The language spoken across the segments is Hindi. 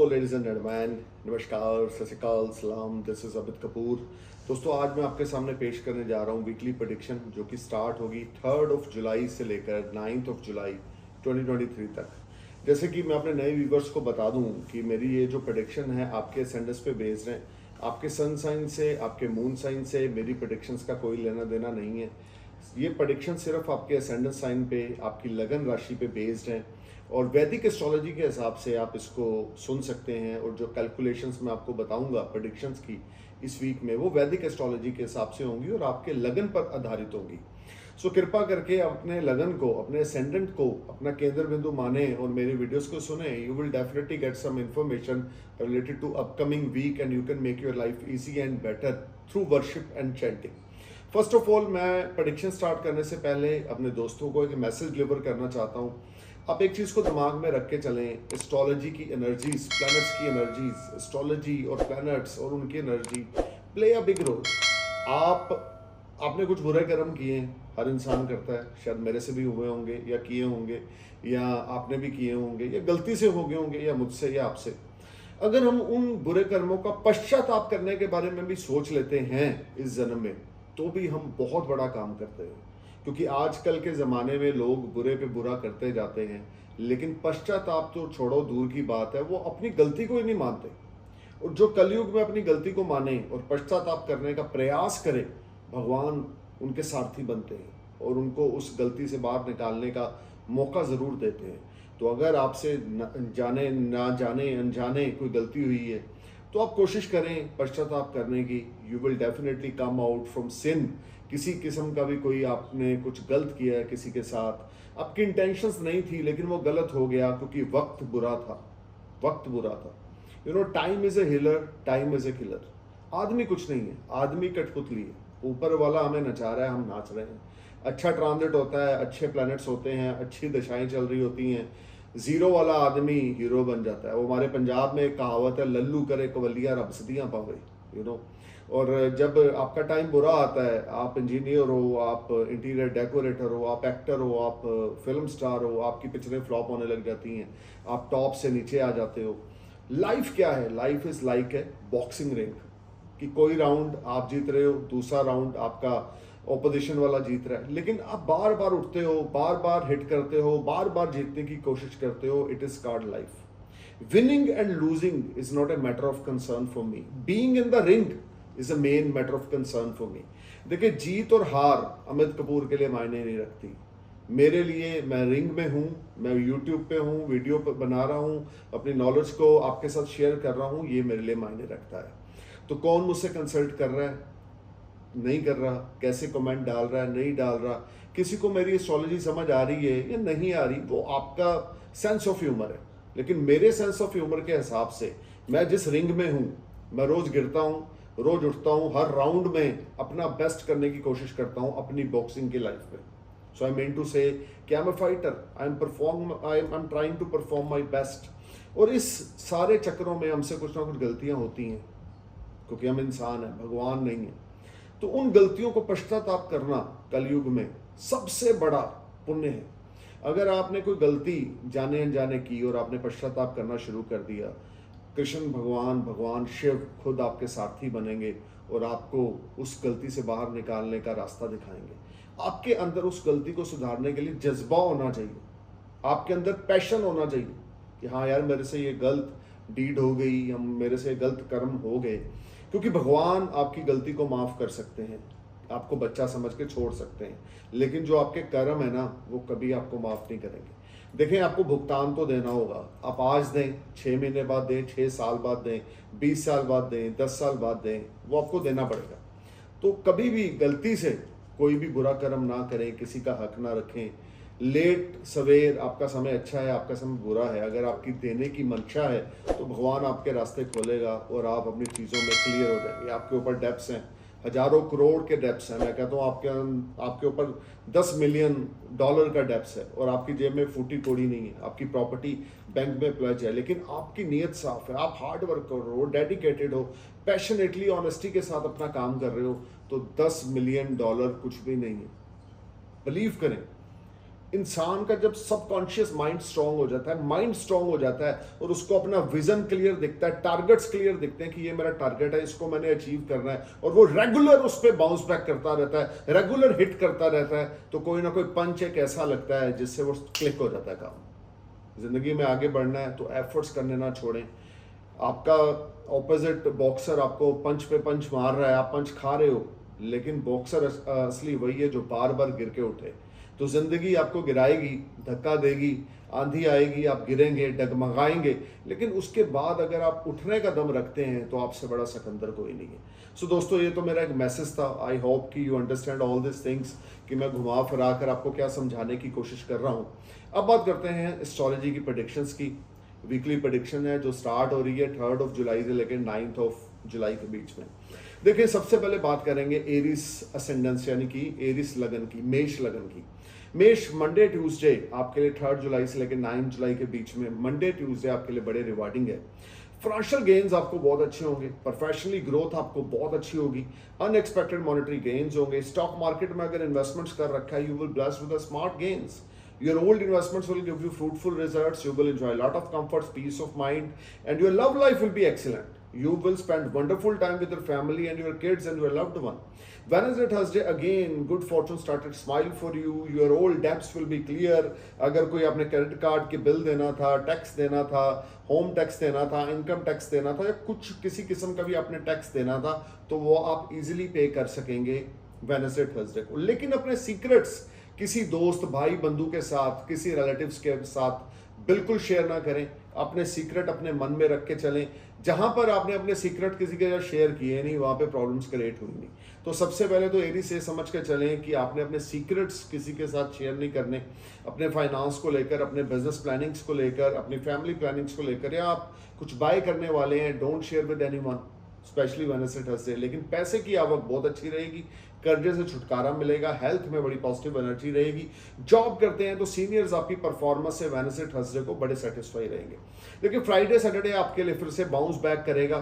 लेडीज एंड जेंटलमैन, नमस्कार, सत श्री अकाल, सलाम। This is Amit Kapoor. दोस्तों, आज मैं आपके सामने पेश करने जा रहा हूँ वीकली प्रेडिक्शन, जो कि स्टार्ट होगी 3 जुलाई से लेकर 9 जुलाई 2023 तक। जैसे कि मैं अपने नए व्यूवर्स को बता दूं कि मेरी ये जो प्रेडिक्शन है आपके असेंडेंस पे बेस्ड है। आपके सन साइन से, आपके मून साइन से मेरी प्रेडिक्शंस का कोई लेना देना नहीं है। ये प्रेडिक्शन सिर्फ आपके असेंडेंस साइन पे, आपकी लगन राशि पे बेस्ड है और वैदिक एस्ट्रोलॉजी के हिसाब से आप इसको सुन सकते हैं। और जो कैलकुलेशंस मैं आपको बताऊंगा प्रेडिक्शंस की इस वीक में, वो वैदिक एस्ट्रोलॉजी के हिसाब से होंगी और आपके लगन पर आधारित होंगी। सो कृपा करके अपने लगन को, अपने असेंडेंट को अपना केंद्र बिंदु माने और मेरे वीडियोस को सुने। You will definitely get some information related to upcoming week and you can make your life easy and better through worship and chanting. First of all, मैं प्रेडिक्शन स्टार्ट करने से पहले अपने दोस्तों को एक मैसेज डिलीवर करना चाहता हूँ। आप एक चीज़ को दिमाग में रख के चलें, एस्ट्रोलॉजी की एनर्जीज, प्लैनेट्स की एनर्जीज, एस्ट्रोलॉजी और प्लैनेट्स और उनकी energy play a big role. आपने कुछ बुरे कर्म किए हैं, हर इंसान करता है, शायद मेरे से भी हुए होंगे या किए होंगे, या आपने भी किए होंगे, या गलती से हो गए होंगे, या मुझसे या आपसे। अगर हम उन बुरे कर्मों का पश्चाताप करने के बारे में भी सोच लेते हैं इस जन्म में, तो भी हम बहुत बड़ा काम करते हैं। क्योंकि आजकल के ज़माने में लोग बुरे पे बुरा करते जाते हैं, लेकिन पश्चाताप तो छोड़ो, दूर की बात है, वो अपनी गलती को ही नहीं मानते। और जो कलयुग में अपनी गलती को माने और पश्चाताप करने का प्रयास करे, भगवान उनके सारथी बनते हैं और उनको उस गलती से बाहर निकालने का मौका ज़रूर देते हैं। तो अगर आपसे जाने ना जाने अनजाने कोई गलती हुई है, तो आप कोशिश करें पश्चाताप करने की। You will definitely come out from sin. किसी किस्म का भी कोई आपने कुछ गलत किया है किसी के साथ, आपकी इंटेंशंस नहीं थी लेकिन वो गलत हो गया क्योंकि वक्त बुरा था, वक्त बुरा था। You know, time is a healer, time is a killer. आदमी कुछ नहीं है, आदमी कठपुतली है। ऊपर वाला हमें नचा रहा है, हम नाच रहे हैं। अच्छा ट्रांजिट होता है, अच्छे प्लैनेट्स होते हैं, अच्छी दशाएं चल रही होती हैं, जीरो वाला आदमी हीरो बन जाता है। वो हमारे पंजाब में एक कहावत है, लल्लू करे कवलिया रब सदियां पावे, यू नो। और जब आपका टाइम बुरा आता है, आप इंजीनियर हो, आप इंटीरियर डेकोरेटर हो, आप एक्टर हो, आप फिल्म स्टार हो, आपकी पिक्चरें फ्लॉप होने लग जाती हैं, आप टॉप से नीचे आ जाते हो। लाइफ क्या है? लाइफ इज लाइक है बॉक्सिंग रिंग, कि कोई राउंड आप जीत रहे हो, दूसरा राउंड आपका ऑपोजिशन वाला जीत रहा है, लेकिन आप बार बार उठते हो, बार बार हिट करते हो, बार बार जीतने की कोशिश करते हो। It is called life. Winning and losing is not a matter of concern for me, being in the ring is a main matter of concern for me. देखिए, जीत और हार अमित कपूर के लिए मायने नहीं रखती। मेरे लिए, मैं रिंग में हूँ, मैं यूट्यूब पे हूँ, वीडियो पर बना रहा हूँ, अपनी नॉलेज को आपके साथ शेयर कर रहा हूँ, ये मेरे लिए मायने रखता है। तो कौन मुझसे कंसल्ट कर रहा है, नहीं कर रहा, कैसे कमेंट डाल रहा है, नहीं डाल रहा, किसी को मेरी एस्ट्रोलॉजी समझ आ रही है या नहीं आ रही, वो आपका सेंस ऑफ ह्यूमर है। लेकिन मेरे सेंस ऑफ ह्यूमर के हिसाब से, मैं जिस रिंग में हूँ, मैं रोज गिरता हूँ, रोज उठता हूँ, हर राउंड में अपना बेस्ट करने की कोशिश करता हूँ अपनी बॉक्सिंग की लाइफ में। सो आई मीन टू से कि I am a fighter, I am trying to perform my best. और इस सारे चक्रों में हमसे कुछ ना कुछ गलतियां होती हैं, क्योंकि हम इंसान हैं, भगवान नहीं है। तो उन गलतियों को पश्चाताप करना कलयुग में सबसे बड़ा पुण्य है। अगर आपने कोई गलती जाने अनजाने की और आपने पश्चाताप करना शुरू कर दिया, कृष्ण भगवान, भगवान शिव खुद आपके सारथी बनेंगे और आपको उस गलती से बाहर निकालने का रास्ता दिखाएंगे। आपके अंदर उस गलती को सुधारने के लिए जज्बा होना चाहिए, आपके अंदर पैशन होना चाहिए कि हाँ यार, मेरे से ये गलत डीड हो गई, हम मेरे से गलत कर्म हो गए। क्योंकि भगवान आपकी गलती को माफ कर सकते हैं, आपको बच्चा समझ के छोड़ सकते हैं, लेकिन जो आपके कर्म है ना, वो कभी आपको माफ नहीं करेंगे। देखें, आपको भुगतान तो देना होगा। आप आज दें, 6 महीने बाद दें, 6 साल बाद दें, 20 साल बाद दें, 10 साल बाद दें, वो आपको देना पड़ेगा। तो कभी भी गलती से कोई भी बुरा कर्म ना करें, किसी का हक ना रखें। लेट सवेर आपका समय अच्छा है, आपका समय बुरा है, अगर आपकी देने की मंशा है तो भगवान आपके रास्ते खोलेगा और आप अपनी चीज़ों में क्लियर हो जाएंगे। आपके ऊपर डेब्ट्स हैं, हजारों करोड़ के डेब्ट्स हैं। मैं कहता हूँ आपके ऊपर 10 मिलियन डॉलर का डेब्ट्स है और आपकी जेब में फूटी कोड़ी नहीं है, आपकी प्रॉपर्टी बैंक में प्लज है, लेकिन आपकी नीयत साफ है, आप हार्ड वर्क कर रहे हो, डेडिकेटेड हो, पैशनेटली, ऑनेस्टी के साथ अपना काम कर रहे हो, तो 10 मिलियन डॉलर कुछ भी नहीं है। बिलीव करें, इंसान का जब सबकॉन्शियस माइंड स्ट्रांग हो जाता है, माइंड स्ट्रांग हो जाता है और उसको अपना विजन क्लियर दिखता है, टारगेट्स क्लियर दिखते हैं कि ये मेरा टारगेट है, इसको मैंने अचीव करना है, और वो रेगुलर उस पर बाउंस बैक करता रहता है, रेगुलर हिट करता रहता है, तो कोई ना कोई पंच एक ऐसा लगता है जिससे वो क्लिक हो जाता है काम। जिंदगी में आगे बढ़ना है तो एफर्ट्स करने ना छोड़ें। आपका ऑपोजिट बॉक्सर आपको पंच पे पंच मार रहा है, आप पंच खा रहे हो, लेकिन बॉक्सर असली वही है जो बार बार गिर के उठे। तो जिंदगी आपको गिराएगी, धक्का देगी, आंधी आएगी, आप गिरेंगे, डगमगाएंगे, लेकिन उसके बाद अगर आप उठने का दम रखते हैं तो आपसे बड़ा सिकंदर कोई नहीं है। सो दोस्तों, ये तो मेरा एक मैसेज था। आई होप कि you understand all this things, कि मैं घुमा फिरा कर आपको क्या समझाने की कोशिश कर रहा हूँ। अब बात करते हैं एस्ट्रोलॉजी की प्रेडिक्शंस की। वीकली प्रेडिक्शन है जो स्टार्ट हो रही है 3 जुलाई से लेकर 9 जुलाई के बीच में। देखिए, सबसे पहले बात करेंगे एरिस असेंडेंस यानी कि एरिस लगन की, मेष लगन की। मेष मंडे ट्यूसडे आपके लिए 3 जुलाई से लेकर 9 जुलाई के बीच में, मंडे ट्यूसडे आपके लिए बड़े रिवार्डिंग है। फाइनेंशियल गेन्स आपको बहुत अच्छे होंगे, प्रोफेशनली ग्रोथ आपको बहुत अच्छी होगी, अनएक्सपेक्टेड मॉनेटरी गेन्स होंगे। स्टॉक मार्केट में अगर इन्वेस्टमेंट्स कर रखा है, you will bless with smart gains. Your old investments will give you fruitful results. You will enjoy a lot of comforts, peace of mind, and your love life will be excellent. You will spend wonderful time with your family and your kids and your loved one. Wednesday, Thursday, again, good fortune started smile for you. Your old debts will be clear. अगर कोई आपने क्रेडिट कार्ड के बिल देना था, टैक्स देना था, होम टैक्स देना था, इनकम टैक्स देना था, या कुछ किसी किस्म का भी आपने टैक्स देना था, तो वो आप इजीली पे कर सकेंगे वेडनेसडे थर्सडे को। लेकिन अपने सीक्रेट्स किसी दोस्त, भाई, बंधु के साथ, किसी रिलेटिव्स के साथ बिल्कुल शेयर ना करें। अपने सीक्रेट अपने मन में रख के चलें। जहां पर आपने अपने सीक्रेट किसी के साथ शेयर किए नहीं, वहां पे प्रॉब्लम्स क्रिएट हुई नहीं। तो सबसे पहले तो एरी से समझ के चलें कि आपने अपने सीक्रेट्स किसी के साथ शेयर नहीं करने। अपने फाइनेंस को लेकर, अपने बिजनेस प्लानिंग्स को लेकर, अपनी फैमिली प्लानिंग्स को लेकर, या आप कुछ बाय करने वाले हैं, don't share with anyone, specially Wednesday Thursday. लेकिन पैसे की आवक बहुत अच्छी रहेगी, कर्जे से छुटकारा मिलेगा, हेल्थ में बड़ी पॉजिटिव एनर्जी रहेगी। जॉब करते हैं तो सीनियर्स आपकी परफॉर्मेंस से वेडनेसडे थर्सडे को बड़े सेटिस्फाई रहेंगे। लेकिन फ्राइडे सैटरडे आपके लिए फिर से बाउंस बैक करेगा।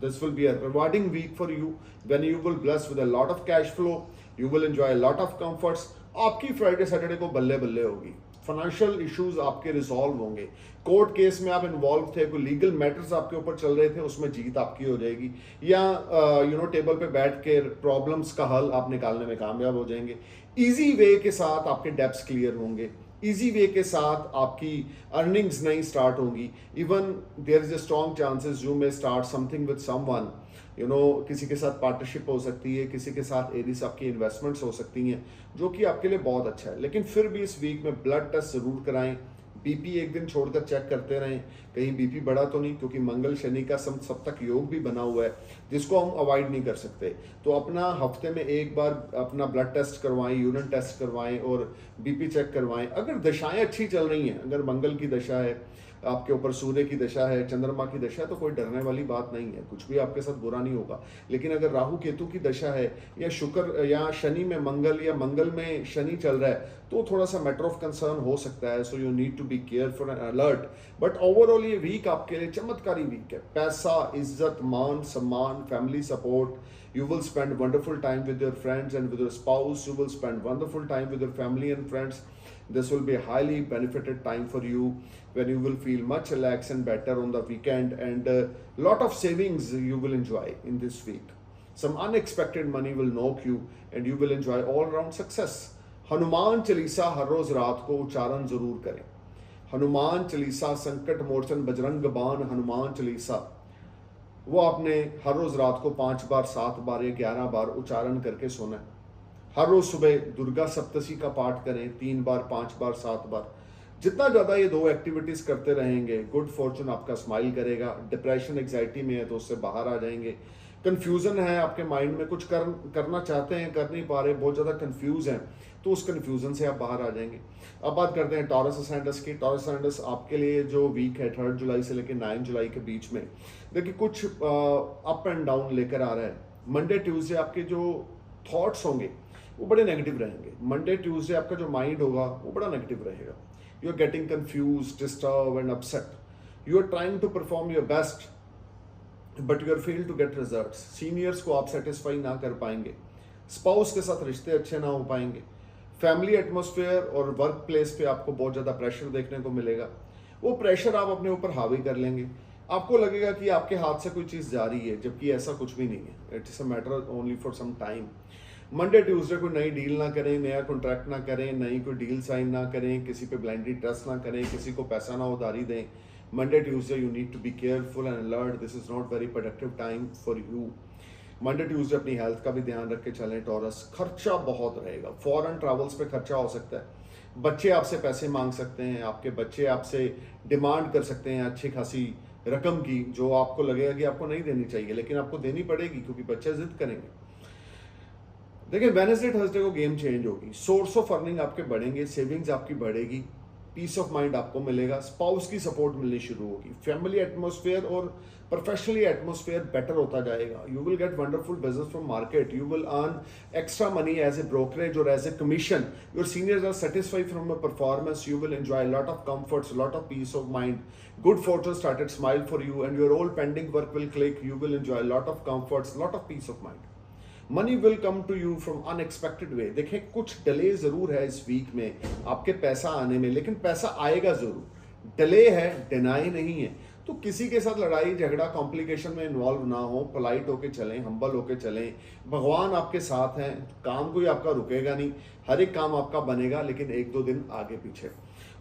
This will be a rewarding week for you when you will bless with a lot of cash flow, you will enjoy a lot of comforts. आपकी फ्राइडे सैटरडे को बल्ले बल्ले होगी। फाइनेंशियल इश्यूज आपके रिजॉल्व होंगे। कोर्ट केस में आप इन्वॉल्व थे, कोई लीगल मैटर्स आपके ऊपर चल रहे थे, उसमें जीत आपकी हो जाएगी। या टेबल पे बैठ के प्रॉब्लम्स का हल आप निकालने में कामयाब हो जाएंगे। इजी वे के साथ आपके डेब्ट्स क्लियर होंगे। इजी वे के साथ आपकी अर्निंग्स नहीं स्टार्ट होंगी। Even there is a strong chances you may start something with someone. किसी के साथ पार्टनरशिप हो सकती है, किसी के साथ एरिस आपकी इन्वेस्टमेंट्स हो सकती हैं, जो कि आपके लिए बहुत अच्छा है। लेकिन फिर भी इस वीक में ब्लड टेस्ट जरूर कराएं। बीपी एक दिन छोड़कर चेक करते रहें, कहीं बीपी बढ़ा तो नहीं, क्योंकि मंगल शनि का सप्तक योग भी बना हुआ है जिसको हम अवॉइड नहीं कर सकते। तो अपना हफ्ते में एक बार अपना ब्लड टेस्ट करवाएं, यूरिन टेस्ट करवाएं और बीपी चेक करवाएं। अगर दशाएं अच्छी चल रही हैं, अगर मंगल की दशा है, आपके ऊपर सूर्य की दशा है, चंद्रमा की दशा है, तो कोई डरने वाली बात नहीं है, कुछ भी आपके साथ बुरा नहीं होगा। लेकिन अगर राहु केतु की दशा है, या शुक्र या शनि में मंगल, या मंगल में शनि चल रहा है, तो थोड़ा सा मैटर ऑफ कंसर्न हो सकता है। So you need to be careful and alert. But overall ये वीक आपके लिए चमत्कारी वीक है। पैसा, इज्जत, मान सम्मान, family support, you will spend wonderful time with your friends and with your spouse. You will spend wonderful time with your family and friends. This will be a highly benefited time for you, when you will feel much relaxed and better on the weekend, and a lot of savings you will enjoy in this week. Some unexpected money will knock you and you will enjoy all round success. Hanuman Chalisa हर रोज रात को उच्चारण जरूर करें। हनुमान चालीसा, संकट मोचन, बजरंग बाण, हनुमान चालीसा, वो आपने हर रोज रात को 5 बार, 7 बार या 11 बार उच्चारण करके सोना है। हर रोज सुबह दुर्गा सप्तशी का पाठ करें 3 बार, 5 बार, 7 बार। जितना ज्यादा ये 2 एक्टिविटीज करते रहेंगे, गुड फॉर्चून आपका स्माइल करेगा। डिप्रेशन, एग्जाइटी में है तो उससे बाहर आ जाएंगे। कंफ्यूजन है आपके माइंड में, कुछ करना चाहते हैं, कर नहीं पा रहे, बहुत ज्यादा कंफ्यूज हैं, तो उस कंफ्यूजन से आप बाहर आ जाएंगे। अब बात करते हैं टॉरस असेंडेंस की। टॉरस असेंडेंस आपके लिए जो वीक है 3 जुलाई से लेकर 9 जुलाई के बीच में, देखिए कुछ अप एंड डाउन लेकर आ रहा है। मंडे ट्यूसडे आपके जो थॉट्स होंगे वो बड़े नेगेटिव रहेंगे। मंडे ट्यूसडे आपका जो माइंड होगा वो बड़ा नेगेटिव रहेगा। You are getting confuse, disturb and upset. You are trying to perform your best but you are fail to get results. Seniors को आप सेटिस्फाई ना कर पाएंगे। स्पाउस के साथ रिश्ते अच्छे ना हो पाएंगे। फैमिली एटमॉस्फेयर और वर्क प्लेस पे आपको बहुत ज़्यादा प्रेशर देखने को मिलेगा। वो प्रेशर आप अपने ऊपर हावी कर लेंगे, आपको लगेगा कि आपके हाथ से कोई चीज़ जा रही है, जबकि ऐसा कुछ भी नहीं है। It's a matter only for some time. Monday Tuesday कोई नई डील ना करें, नया कॉन्ट्रैक्ट ना करें, नई कोई डील साइन ना करें, किसी पे ब्लाइंडली ट्रस्ट ना करें, किसी को पैसा ना उधारी दें। Monday Tuesday you need to be careful and alert, this is not very productive time for you. Monday Tuesday अपनी हेल्थ का भी ध्यान रख के चलें। टॉरस, खर्चा बहुत रहेगा, फॉरेन ट्रैवल्स पे खर्चा हो सकता है, बच्चे आपसे पैसे मांग सकते हैं, आपके बच्चे आपसे डिमांड कर सकते हैं अच्छी खासी रकम की, जो आपको लगेगा कि आपको नहीं देनी चाहिए, लेकिन आपको देनी पड़ेगी क्योंकि बच्चे जिद करेंगे। देखिए वेडनेसडे थर्सडे को गेम चेंज होगी, सोर्स ऑफ अर्निंग आपके बढ़ेंगे, सेविंग्स आपकी बढ़ेगी, पीस ऑफ माइंड आपको मिलेगा, स्पाउस की सपोर्ट मिलनी शुरू होगी, फैमिली एटमॉस्फेयर और प्रोफेशनली एटमॉस्फेयर बेटर होता जाएगा। You will get wonderful business from market, you will earn extra money as a brokerage और as a commission, your seniors are satisfied from your performance, you will enjoy lot of comforts, lot of peace of mind, good fortune started smile for you and your all pending work will click, you will enjoy lot of comforts, lot of peace of mind. Money will come to you from unexpected way. देखें कुछ डिले जरूर है इस वीक में आपके पैसा आने में, लेकिन पैसा आएगा जरूर। डिले है, डिनाई नहीं है। तो किसी के साथ लड़ाई झगड़ा कॉम्प्लिकेशन में इन्वॉल्व ना हो, पोलाइट होके चलें, हम्बल होके चलें। भगवान आपके साथ हैं, काम कोई आपका रुकेगा नहीं, हर एक काम आपका बनेगा, लेकिन एक दो दिन आगे पीछे।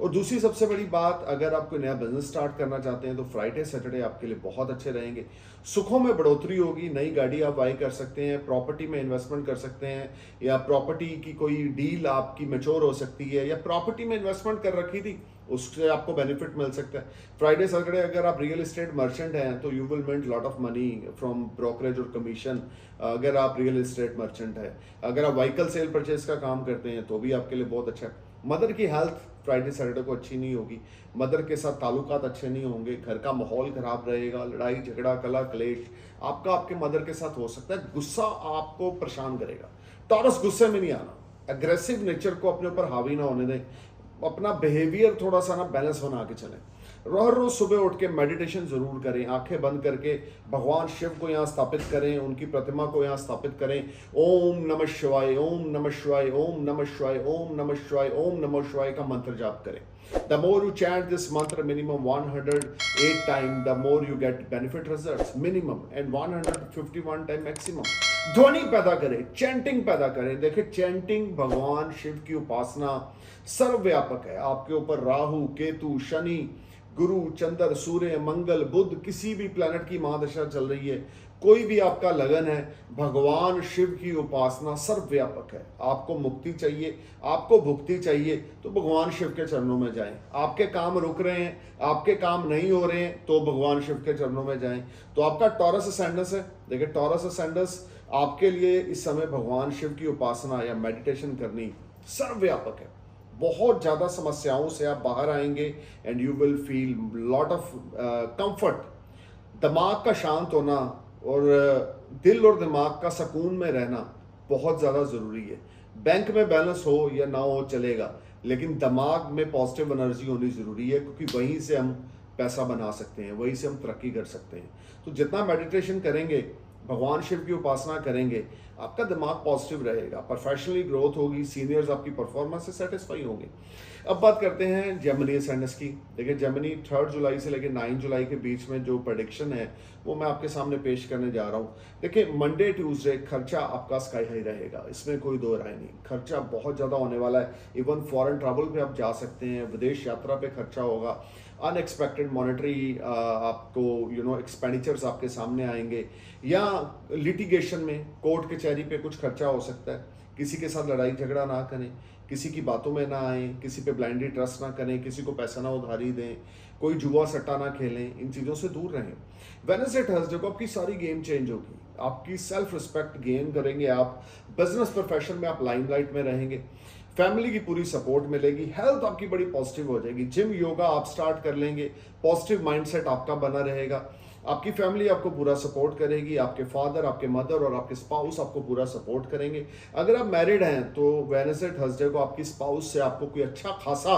और दूसरी सबसे बड़ी बात, अगर आप कोई नया बिजनेस स्टार्ट करना चाहते हैं तो फ्राइडे सैटरडे आपके लिए बहुत अच्छे रहेंगे। सुखों में बढ़ोतरी होगी, नई गाड़ी आप बाई कर सकते हैं, प्रॉपर्टी में इन्वेस्टमेंट कर सकते हैं, या प्रॉपर्टी की कोई डील आपकी मैच्योर हो सकती है, या प्रॉपर्टी में इन्वेस्टमेंट कर रखी थी उससे आपको बेनिफिट मिल सकता है। फ्राइडे सैटरडे अगर आप रियल एस्टेट मर्चेंट हैं तो you will make lot of money from brokerage और कमीशन, अगर आप रियल एस्टेट मर्चेंट है। अगर आप व्हीकल सेल परचेज का काम करते हैं तो भी आपके लिए बहुत अच्छा है। मदर की हेल्थ फ्राइडे सैटरडे को अच्छी नहीं होगी, मदर के साथ ताल्लुकात अच्छे नहीं होंगे, घर का माहौल खराब रहेगा, लड़ाई झगड़ा कला क्लेश आपका आपके मदर के साथ हो सकता है, गुस्सा आपको परेशान करेगा। टॉरस, गुस्से में नहीं आना, एग्रेसिव नेचर को अपने ऊपर हावी ना होने दें, अपना बिहेवियर थोड़ा सा ना बैलेंस बना के चलें। रोज रोज सुबह उठ के मेडिटेशन जरूर करें, आंखें बंद करके भगवान शिव को यहाँ स्थापित करें, उनकी प्रतिमा को यहाँ स्थापित करें। ओम नमः शिवाय, ओम नमः शिवाय, ओम नमः शिवाय, ओम नमः शिवाय, ओम नमः शिवाय का मंत्र जाप करें। The more you chant this mantra minimum 108 times, the more you get benefit results minimum, and 151 time maximum। ध्वनि पैदा करें, चैंटिंग पैदा करें। देखिए चैंटिंग भगवान शिव की उपासना सर्वव्यापक है। आपके ऊपर राहु, केतु, शनि, गुरु, चंद्र, सूर्य, मंगल, बुध, किसी भी प्लैनेट की महादशा चल रही है, कोई भी आपका लगन है, भगवान शिव की उपासना सर्वव्यापक है। आपको मुक्ति चाहिए, आपको भुक्ति चाहिए तो भगवान शिव के चरणों में जाएं। आपके काम रुक रहे हैं, आपके काम नहीं हो रहे हैं तो भगवान शिव के चरणों में जाएं। तो आपका टॉरस असेंडेंस है, देखिए टॉरस असेंडेंस आपके लिए इस समय भगवान शिव की उपासना या मेडिटेशन करनी सर्वव्यापक है। बहुत ज़्यादा समस्याओं से आप बाहर आएंगे and you will feel lot of comfort. दिमाग का शांत होना और दिल और दिमाग का सुकून में रहना बहुत ज़्यादा ज़रूरी है। बैंक में बैलेंस हो या ना हो चलेगा, लेकिन दिमाग में पॉजिटिव एनर्जी होनी ज़रूरी है, क्योंकि वहीं से हम पैसा बना सकते हैं, वहीं से हम तरक्की कर सकते हैं। तो जितना मेडिटेशन करेंगे, भगवान शिव की उपासना करेंगे, आपका दिमाग पॉजिटिव रहेगा, प्रोफेशनली ग्रोथ होगी, सीनियर्स आपकी परफॉर्मेंस से सेटिस्फाई होंगे। अब बात करते हैं जेमिनी असेंडेंस की। देखिए जेमिनी 3 जुलाई से लेकर 9 जुलाई के बीच में जो प्रेडिक्शन है वो मैं आपके सामने पेश करने जा रहा हूँ। देखिए मंडे ट्यूसडे खर्चा आपका स्काई हाई रहेगा, इसमें कोई दो राय नहीं, खर्चा बहुत ज़्यादा होने वाला है। इवन फॉरेन ट्रैवल पे आप जा सकते हैं, विदेश यात्रा पे खर्चा होगा, अनएक्सपेक्टेड मॉनेटरी आपको एक्सपेंडिचर्स आपके सामने आएंगे, या लिटिगेशन में कोर्ट कचहरी पे कुछ खर्चा हो सकता है। किसी के साथ लड़ाई झगड़ा ना करें, किसी की बातों में ना आए, किसी पे ब्लाइंडली ट्रस्ट ना करें, किसी को पैसा ना उधारी दें, कोई जुआ सट्टा ना खेलें, इन चीज़ों से दूर रहें। वेडनेसडे थर्सडे को आपकी सारी गेम चेंज होगी, आपकी सेल्फ रिस्पेक्ट गेन करेंगे आप, बिजनेस प्रोफेशन में आप लाइमलाइट में रहेंगे, फैमिली की पूरी सपोर्ट मिलेगी, हेल्थ आपकी बड़ी पॉजिटिव हो जाएगी, जिम योगा आप स्टार्ट कर लेंगे, पॉजिटिव माइंडसेट आपका बना रहेगा, आपकी फैमिली आपको पूरा सपोर्ट करेगी, आपके फादर, आपके मदर और आपके स्पाउस आपको पूरा सपोर्ट करेंगे। अगर आप मैरिड हैं तो वेडनेसडे थर्सडे को आपकी स्पाउस से आपको कोई अच्छा खासा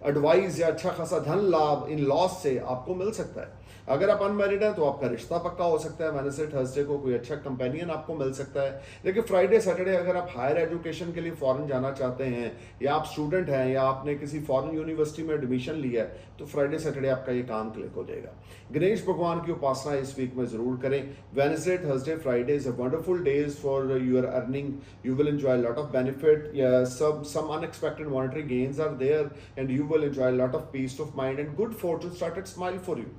एडवाइस या अच्छा खासा धन लाभ इन लॉस से आपको मिल सकता है। अगर आप अनमैरिड हैं तो आपका रिश्ता पक्का हो सकता है वेडनेसडे थर्सडे को, कोई अच्छा कंपेनियन आपको मिल सकता है। लेकिन फ्राइडे सैटरडे अगर आप हायर एजुकेशन के लिए फॉरेन जाना चाहते हैं, या आप स्टूडेंट हैं, या आपने किसी फॉरेन यूनिवर्सिटी में एडमिशन लिया है, तो फ्राइडे सैटरडे आपका ये काम क्लिक हो जाएगा। गणेश भगवान की उपासना इस वीक में जरूर करें। Wednesday Thursday Friday is a wonderful days for your earning, you will enjoy a lot of benefit, yeah, some unexpected monetary gains are there, and you will enjoy a lot of peace of mind and good fortune started smile for you.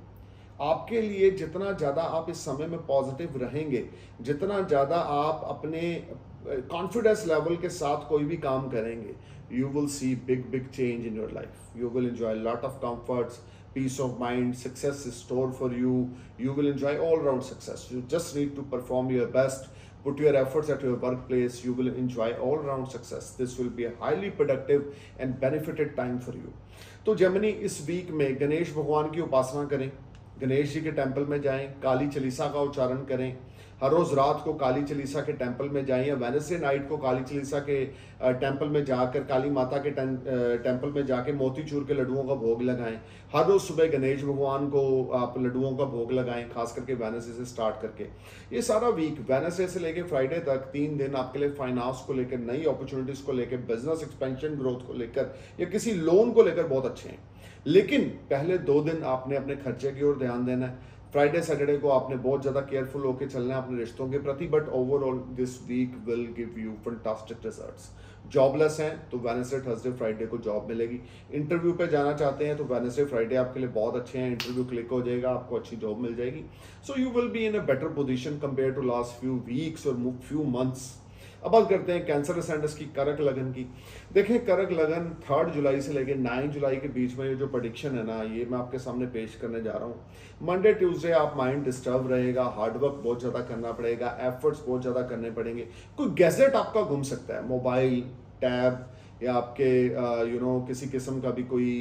आपके लिए जितना ज़्यादा आप इस समय में पॉजिटिव रहेंगे, जितना ज़्यादा आप अपने कॉन्फिडेंस लेवल के साथ कोई भी काम करेंगे, you will see big big change in your life. You will enjoy lot of comforts, peace of mind, success is stored for you. You will enjoy all round success. You just need to perform your best, put your efforts at your workplace. You will enjoy all round success. This will be a highly productive and benefited time for you. तो जेमिनी इस वीक में गणेश भगवान की उपासना करें, गणेश जी के टेम्पल में जाएं, काली चालीसा का उच्चारण करें, हर रोज रात को काली चालीसा के टेम्पल में जाएं, या वेडनेसडे नाइट को काली चालीसा के टेम्पल में जाकर, काली माता के टेम्पल में जाके मोतीचूर के लड्डुओं का भोग लगाएं। हर रोज सुबह गणेश भगवान को आप लड्डुओं का भोग लगाएं, खास करके वेडनेसडे से स्टार्ट करके। ये सारा वीक वेडनेसडे से लेकर फ्राइडे तक 3 दिन आपके लिए फाइनेंस को लेकर, नई अपॉर्चुनिटीज को लेकर, बिजनेस एक्सपेंशन ग्रोथ को लेकर, या किसी लोन को लेकर बहुत अच्छे हैं। लेकिन पहले 2 दिन आपने अपने खर्चे की ओर ध्यान देना है। फ्राइडे सैटरडे को आपने बहुत ज़्यादा केयरफुल होकर चलना है अपने रिश्तों के प्रति, but overall this week will give you fantastic results. Jobless हैं तो वेडनेसडे थर्सडे फ्राइडे को जॉब मिलेगी। इंटरव्यू पे जाना चाहते हैं तो वेडनेसडे फ्राइडे आपके लिए बहुत अच्छे हैं, इंटरव्यू क्लिक हो जाएगा, आपको अच्छी जॉब मिल जाएगी। So you will be in a better position compare to last few weeks और फ्यू मंथ्स। अब बात करते हैं कैंसर असेंडेंस की, करक लगन की। देखें, करक लगन 3 जुलाई से लेकर 9 जुलाई के बीच में ये जो प्रेडिक्शन है ना, ये मैं आपके सामने पेश करने जा रहा हूँ। मंडे ट्यूसडे आप माइंड डिस्टर्ब रहेगा, हार्डवर्क बहुत ज़्यादा करना पड़ेगा, एफर्ट्स बहुत ज़्यादा करने पड़ेंगे। कोई गैजेट आपका घूम सकता है, मोबाइल, टैब, या आपके किसी किस्म का भी कोई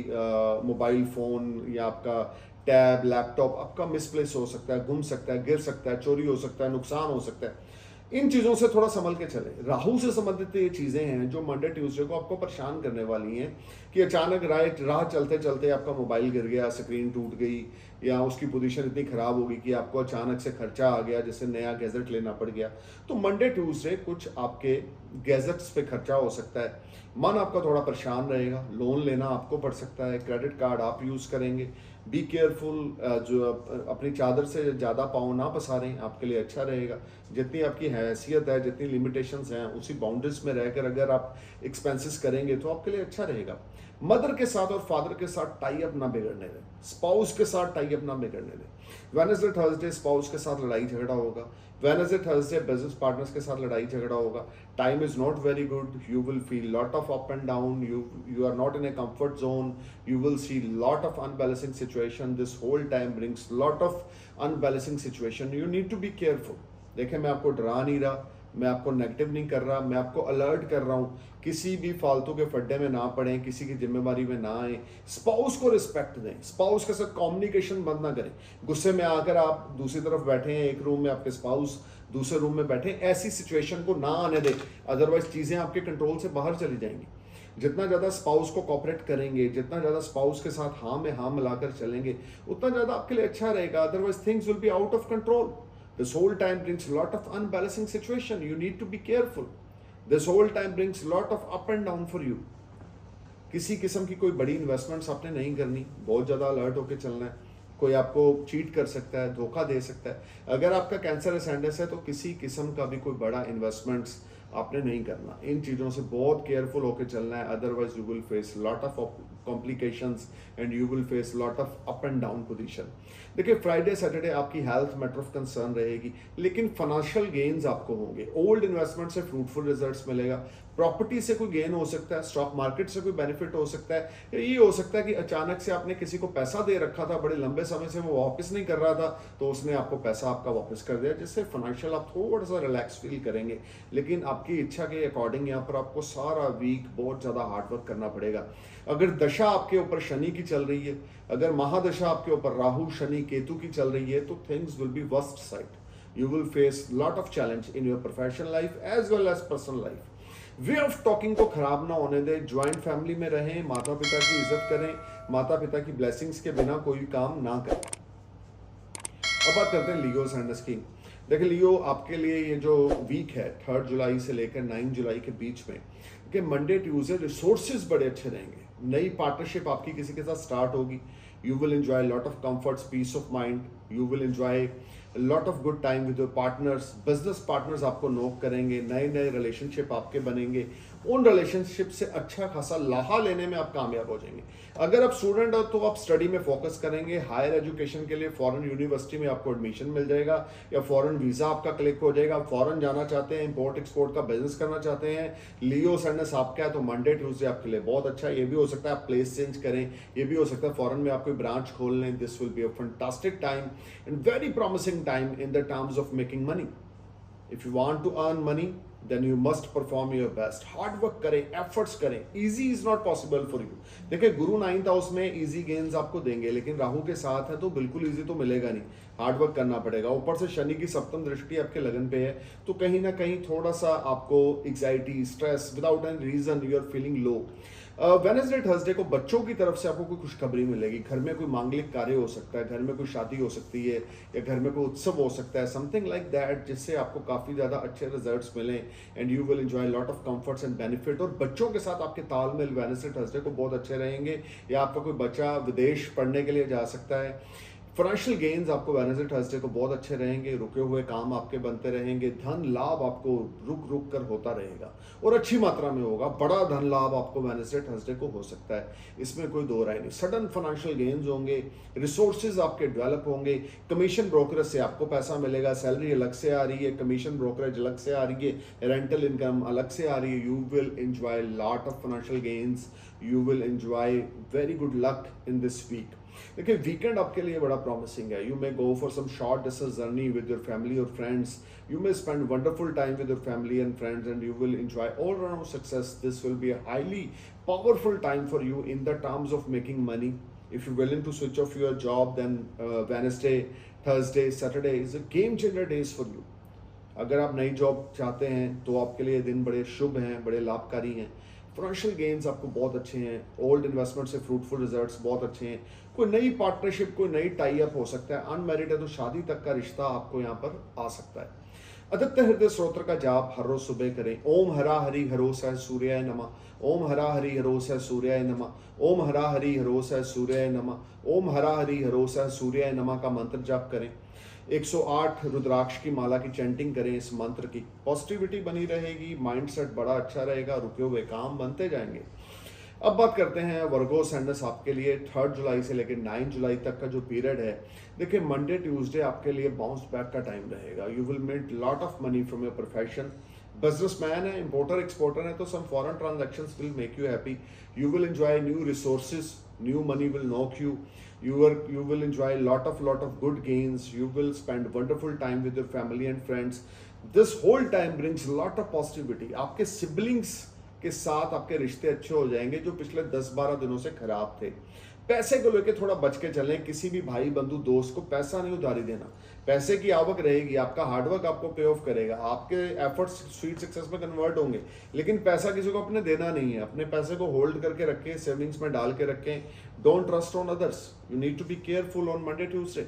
मोबाइल फ़ोन, या आपका टैब, लैपटॉप आपका मिसप्लेस हो सकता है, घूम सकता है, गिर सकता है, चोरी हो सकता है, नुकसान हो सकता है। इन चीज़ों से थोड़ा संभल के चले। राहु से संबंधित ये चीज़ें हैं जो मंडे ट्यूसडे को आपको परेशान करने वाली हैं, कि अचानक राह चलते चलते आपका मोबाइल गिर गया, स्क्रीन टूट गई, या उसकी पोजीशन इतनी ख़राब होगी कि आपको अचानक से खर्चा आ गया जिससे नया गैजेट लेना पड़ गया। तो मंडे ट्यूसडे कुछ आपके गैजेट्स पे खर्चा हो सकता है, मन आपका थोड़ा परेशान रहेगा, लोन लेना आपको पड़ सकता है, क्रेडिट कार्ड आप यूज़ करेंगे। बी केयरफुल, जो अपनी चादर से ज़्यादा पाँव ना पसारें, आपके लिए अच्छा रहेगा। जितनी आपकी हैसियत है, जितनी लिमिटेशंस हैं, उसी बाउंड्रीज में रहकर अगर आप एक्सपेंसेस करेंगे तो आपके लिए अच्छा रहेगा। मदर के साथ और फादर के साथ टाई अप ना बिगड़ने दें, स्पाउस के साथ टाई अप ना बिगड़ने दें। वेडनेसडे थर्सडे स्पाउस के साथ लड़ाई झगड़ा होगा, वेडनेसडे थर्सडे बिजनेस पार्टनर्स के साथ लड़ाई झगड़ा होगा। Time is not very good, you will feel lot of up and down, you are not in a comfort zone, you will see lot of unbalancing situation. This whole time brings lot of unbalancing situation. You need to be careful. देखें, मैं आपको डरा नहीं रहा, मैं आपको नेगेटिव नहीं कर रहा, मैं आपको अलर्ट कर रहा हूँ। किसी भी फालतू के फड्डे में ना पड़ें, किसी की जिम्मेदारी में ना आए, स्पाउस को रिस्पेक्ट दें, स्पाउस के साथ कम्युनिकेशन बंद ना करें। गुस्से में आकर आप दूसरी तरफ बैठे हैं, एक रूम में आपके स्पाउस दूसरे रूम में बैठे, ऐसी सिचुएशन को ना आने दें, अदरवाइज चीज़ें आपके कंट्रोल से बाहर चली जाएंगी। जितना ज़्यादा स्पाउस को कोऑपरेट करेंगे, जितना ज़्यादा स्पाउस के साथ हाँ में हाँ मिलाकर चलेंगे, उतना ज़्यादा आपके लिए अच्छा रहेगा। Otherwise things will be out of control. This whole time brings lot of unbalancing situation. You need to be careful. This whole time brings lot of up and down for you. किसी किस्म की कोई बड़ी इन्वेस्टमेंट्स आपने नहीं करनी, बहुत ज़्यादा अलर्ट होकर चलना है। कोई आपको चीट कर सकता है, धोखा दे सकता है। अगर आपका कैंसर असेंडेंस है तो किसी किस्म का भी कोई बड़ा इन्वेस्टमेंट्स आपने नहीं करना। इन चीज़ों से बहुत केयरफुल होकर चलना है, otherwise you will face lot of complications and you will face lot of up and down position. देखिए, फ्राइडे सैटरडे आपकी हेल्थ मैटर ऑफ कंसर्न रहेगी, लेकिन फाइनेंशियल गेन्स आपको होंगे। ओल्ड इन्वेस्टमेंट से फ्रूटफुल रिजल्ट्स मिलेगा, प्रॉपर्टी से कोई गेन हो सकता है, स्टॉक मार्केट से कोई बेनिफिट हो सकता है। ये हो सकता है कि अचानक से आपने किसी को पैसा दे रखा था, बड़े लंबे समय से वो वापस नहीं कर रहा था, तो उसने आपको पैसा आपका वापस कर दिया, जिससे फाइनेंशियल आप थोड़ा सा रिलैक्स फील करेंगे। लेकिन आपकी इच्छा के अकॉर्डिंग यहाँ पर आपको सारा वीक बहुत ज़्यादा हार्डवर्क करना पड़ेगा। अगर दशा आपके ऊपर शनि की चल रही है, अगर महादशा आपके ऊपर राहु शनि केतु की चल रही है, तो things will be worst side. You will face lot of challenge in your professional life as well as personal life. Way of talking को खराब ना होने दें, ज्वाइंट फैमिली में रहें, माता पिता की इज्जत करें, माता पिता की ब्लेसिंग्स के बिना कोई काम ना करें। अब बात करते हैं लियो सैंडस की। देखिए लियो, आपके लिए ये जो वीक है 3 जुलाई से लेकर 9 जुलाई के बीच में, कि मंडे ट्यूसडे रिसोर्सेज बड़े अच्छे रहेंगे। नई पार्टनरशिप आपकी किसी के साथ स्टार्ट होगी। You will enjoy lot of comforts, peace of mind. You will enjoy lot of good time with your partners. Business partners आपको नोक करेंगे, नए नए रिलेशनशिप आपके बनेंगे। उन रिलेशनशिप से अच्छा खासा लाहा लेने में आप कामयाब हो जाएंगे। अगर आप स्टूडेंट हो तो आप स्टडी में फोकस करेंगे। हायर एजुकेशन के लिए फॉरेन यूनिवर्सिटी में आपको एडमिशन मिल जाएगा, या फॉरेन वीज़ा आपका क्लिक हो जाएगा। फॉरेन जाना चाहते हैं, इंपोर्ट एक्सपोर्ट का बिजनेस करना चाहते हैं, लियो सैंडस आपका है, तो मंडे ट्यूसडे आपके लिए बहुत अच्छा है। ये भी हो सकता है आप प्लेस चेंज करें, ये भी हो सकता है फॉरेन में आप कोई ब्रांच खोल लें। This will be a fantastic time and very promising time in the terms of making money. If you want to earn money then you must perform your best. Hard work करें, एफर्ट्स करें। Easy is not possible for you. देखिए गुरु 9th हाउस में इजी गेन्स आपको देंगे, लेकिन राहु के साथ है तो बिल्कुल इजी तो मिलेगा नहीं, हार्ड वर्क करना पड़ेगा। ऊपर से शनि की सप्तम दृष्टि आपके लगन पे है, तो कहीं ना कहीं थोड़ा सा आपको anxiety, stress, without any reason you are feeling low. Wednesday Thursday को बच्चों की तरफ से आपको कोई खुशखबरी मिलेगी। घर में कोई मांगलिक कार्य हो सकता है, घर में कोई शादी हो सकती है, या घर में कोई उत्सव हो सकता है, समथिंग लाइक दैट, जिससे आपको काफ़ी ज़्यादा अच्छे रिजल्ट्स मिलें and you will enjoy lot of comforts and benefit. और बच्चों के साथ आपके तालमेल वेडनेसडे थर्सडे को बहुत अच्छे रहेंगे, या आपका कोई बच्चा विदेश पढ़ने के लिए जा सकता है। फाइनेंशियल गेन्स आपको वेडनेसडे थर्सडे को बहुत अच्छे रहेंगे। रुके हुए काम आपके बनते रहेंगे। धन लाभ आपको रुक रुक कर होता रहेगा और अच्छी मात्रा में होगा। बड़ा धन लाभ आपको वेडनेसडे थर्सडे को हो सकता है, इसमें कोई दो राय नहीं। सडन फाइनेंशियल गेन्स होंगे, रिसोर्सेज आपके डेवलप होंगे। कमीशन ब्रोकरेज से आपको पैसा मिलेगा। सैलरी अलग से आ रही है, कमीशन ब्रोकरेज अलग से आ रही है, रेंटल इनकम अलग से आ रही है। You will enjoy lot of financial gains. You will enjoy very good luck in this week. देखिए वीकेंड आपके लिए बड़ा प्रॉमिसिंग है। You may go for some short distance journey with your family और friends. You may spend wonderful time with your family and friends and you will enjoy all around success. This will be a highly powerful time for you in the terms of making money. If you're willing to switch off your job, then Wednesday, Thursday, Saturday is a game changer days for you. अगर आप नई जॉब चाहते हैं तो आपके लिए दिन बड़े शुभ हैं, बड़े लाभकारी हैं। फाइनेंशियल गेन्स आपको बहुत अच्छे हैं। ओल्ड इन्वेस्टमेंट से फ्रूटफुल रिजल्ट्स बहुत अच्छे हैं। कोई नई पार्टनरशिप, कोई नई टाई अप हो सकता है। अनमैरिड है तो शादी तक का रिश्ता आपको यहाँ पर आ सकता है। आदित्य हृदय स्त्रोत्र का जाप हर रोज सुबह करें। ओम हरा हरि हरो सह सूर्याय नमः। ओम हरा हरि हरो सह सूर्याय नमः। ओम हरा हरि हरो सह सूर्याय नमः। ओम हरा हरि हरो सह सूर्याय नमः का मंत्र जाप करें। 108 रुद्राक्ष की माला की चैंटिंग करें। इस मंत्र की पॉजिटिविटी बनी रहेगी, माइंडसेट बड़ा अच्छा रहेगा, रुके हुए काम बनते जाएंगे। अब बात करते हैं वर्गो सैंडस आपके लिए 3 जुलाई से लेकर 9 जुलाई तक का जो पीरियड है। देखिए मंडे ट्यूसडे आपके लिए बाउंस बैक का टाइम रहेगा। You will make lot of money from your profession. Businessman है, इंपोर्टर एक्सपोर्टर है, तो some foreign transactions will make you happy. You will enjoy new resources, new money will knock you. You will enjoy lot of good gains. You will spend wonderful time with your family and friends. This whole time brings lot of positivity. आपके siblings के साथ आपके रिश्ते अच्छे हो जाएंगे जो पिछले 10-12 दिनों से खराब थे। पैसे को लेके थोड़ा बच के चलें। किसी भी भाई बंधु दोस्त को पैसा नहीं उधारी देना। पैसे की आवक रहेगी, आपका हार्डवर्क आपको पे ऑफ करेगा, आपके एफर्ट्स स्वीट सक्सेस में कन्वर्ट होंगे, लेकिन पैसा किसी को अपने देना नहीं है। अपने पैसे को होल्ड करके रखें, सेविंग्स में डाल के रखें। Don't trust on others, you need to be careful on Monday Tuesday.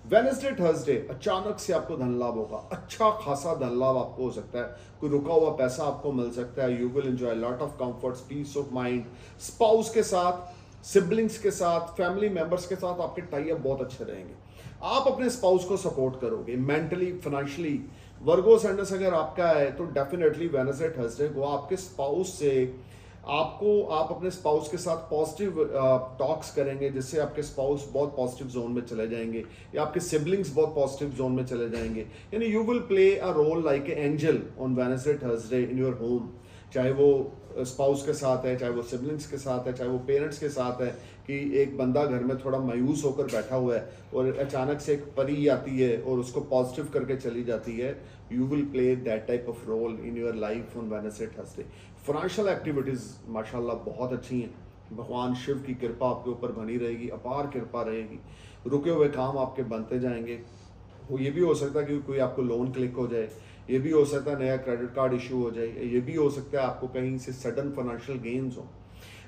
Wednesday Thursday अचानक से आपको धन लाभ होगा। अच्छा खासा धन लाभ आपको हो सकता है। कोई रुका हुआ पैसा आपको मिल सकता है। You will enjoy lot of comforts, peace of mind. Spouse के साथ, सिबलिंग्स के साथ, फैमिली मेंबर्स के साथ आपके टाई अप बहुत अच्छे रहेंगे। आप अपने स्पाउस को सपोर्ट करोगे मेंटली, फाइनेंशियली। वर्गो सैंडस अगर आपका है तो डेफिनेटली वेडनेसडे थर्सडे को आपके स्पाउस से आप अपने स्पाउस के साथ पॉजिटिव टॉक्स करेंगे, जिससे आपके स्पाउस बहुत पॉजिटिव जोन में चले जाएंगे, या आपके सिबलिंग्स बहुत पॉजिटिव जोन में चले जाएंगे। यानी you will play a role like a angel on Wednesday Thursday in your home. चाहे वो स्पाउस के साथ है, चाहे वो सिबलिंग्स के साथ है, चाहे वो पेरेंट्स के साथ है, कि एक बंदा घर में थोड़ा मायूस होकर बैठा हुआ है और अचानक से एक परी आती है और उसको पॉजिटिव करके चली जाती है। You will play that type of role in your life on Wednesday Thursday. Financial activities माशाल्लाह बहुत अच्छी हैं। भगवान शिव की कृपा आपके ऊपर बनी रहेगी, अपार कृपा रहेगी। रुके हुए काम आपके बनते जाएंगे। वो ये भी हो सकता है कि कोई आपको लोन क्लिक हो जाए, ये भी हो सकता है नया क्रेडिट कार्ड इशू हो जाए, ये भी हो सकता है आपको कहीं से सडन फाइनेंशियल गेन्स हो।